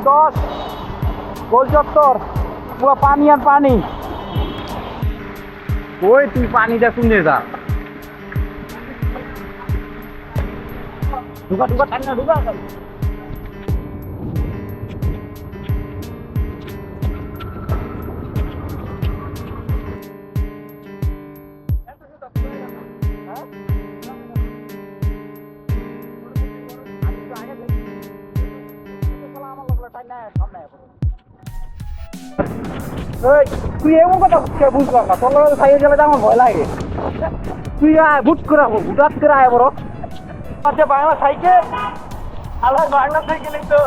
10 গোল চত্বর পুরো পানি আর পানি। ওই তুই পানিটা শুনে যা, ঢুকা ঢুকা টান না ঢুকা। তুই এমন কথা বুঝলাম না, তোর সাইকেল চালাতে আমার ভয় লাগে। তুই আয় বুট করে হুটাত করে আয় বড়। আচ্ছা বাংলা সাইকেল, আল্লাহ বাংলা সাইকেলই তো।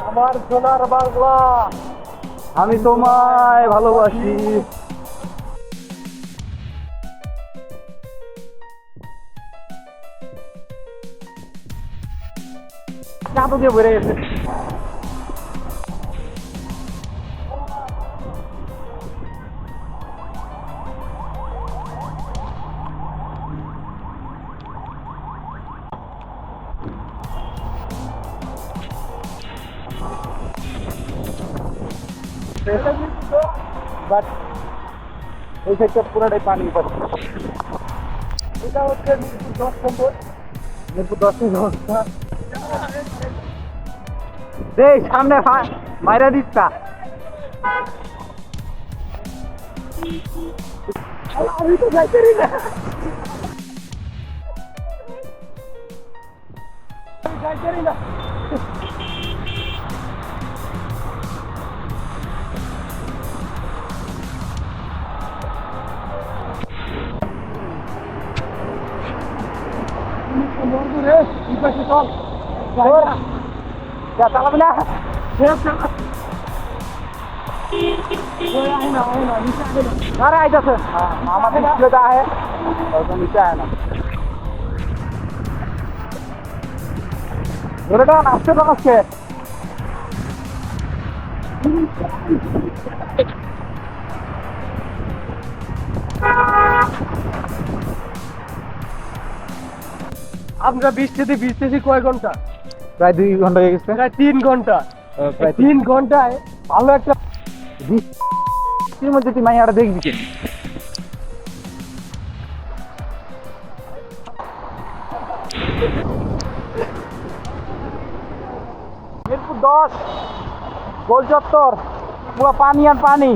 আমার সোনার বাংলা, আমি তোমায় ভালোবাসি। চাঁদও দিয়ে বেড়ে গেছে। বাট এই সাইডটা পুরোটাই পানি পাচ্ছে। এটা হচ্ছে মিরপুর 10 নম্বর, মিরপুর 10 অবস্থা। এই সামনে মাইরা দিচ্ছা। আমি তো যাইতে না, যাইতে না। চালাবে না, अरे आयता सर मामा दिसलं आहे निचे आहे ना बरं का नाचते का नसते আমরা বৃষ্টিতে কয় ঘন্টা? প্রায় 2 ঘন্টা হয়ে গেছে, প্রায় 3 ঘন্টা। প্রায় 3 ঘন্টায় ভালো একটা বৃষ্টির মধ্যে তুই মাইয়াটা দেখবি কেন? মিরপুর 10 গোল চত্বর পুরো পানি আর পানি।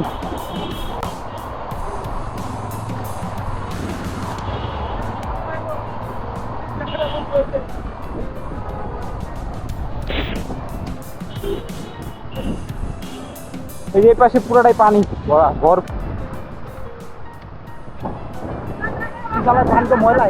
এই পাশে পুরোটাই পানি ভরা ঘর পানি তো ময়লা।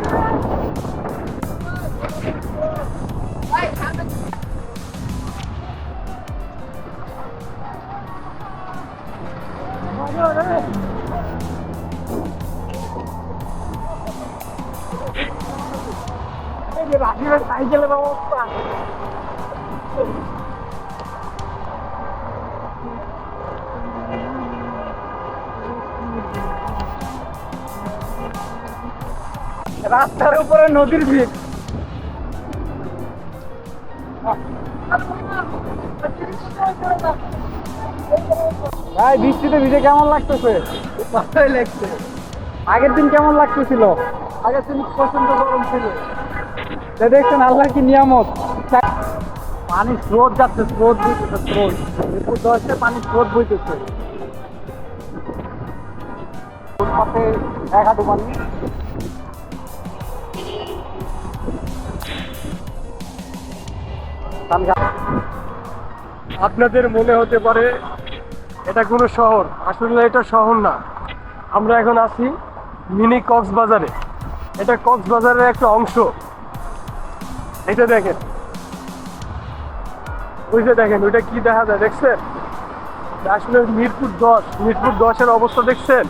সাইকেলের অবস্থা রাস্তার উপরে নদীর ভিড়। ভাই বৃষ্টিতে ভিজে কেমন লাগতেছে? ভালোই লাগছে। আগের দিন কেমন লাগতেছিল? আগের দিন প্রচন্ড গরম ছিল। দেখছেন আল্লাহ কি নিয়ামত, পানি স্রোত যাচ্ছে, স্রোত বইতেছে, স্রোত মিরপুর 10 পানি স্রোত বইতেছে। ফুটপাতে 1 হাঁটু পানি। আপনাদের মনে হতে পারে এটা কোনো শহর, আসলে এটা শহর না। আমরা এখন আছি মিনি কক্সবাজারে। এটা কক্সবাজারের একটা অংশ। এটা দেখেন, ওই যে দেখেন ওইটা কি দেখা যায় দেখছেন? আসলে মিরপুর 10 অবস্থা দেখছেন?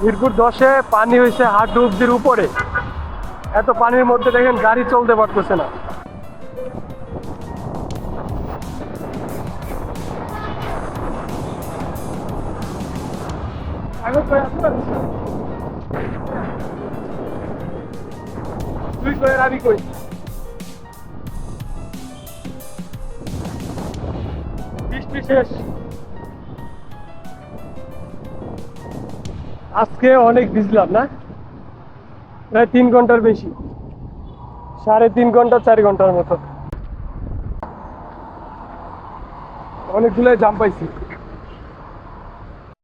মিরপুর 10-এ পানি হয়েছে হাঁটু অব্দির উপরে। এত পানির মধ্যে দেখেন গাড়ি চলতে পারতেছে না। কই আর আমি কই। বৃষ্টি শেষ। আজকে অনেক ভিজলাম না, প্রায় 3 ঘন্টার বেশি, 3.5 ঘন্টা 4 ঘন্টার মতো। অনেকগুলো জাম পাইছি।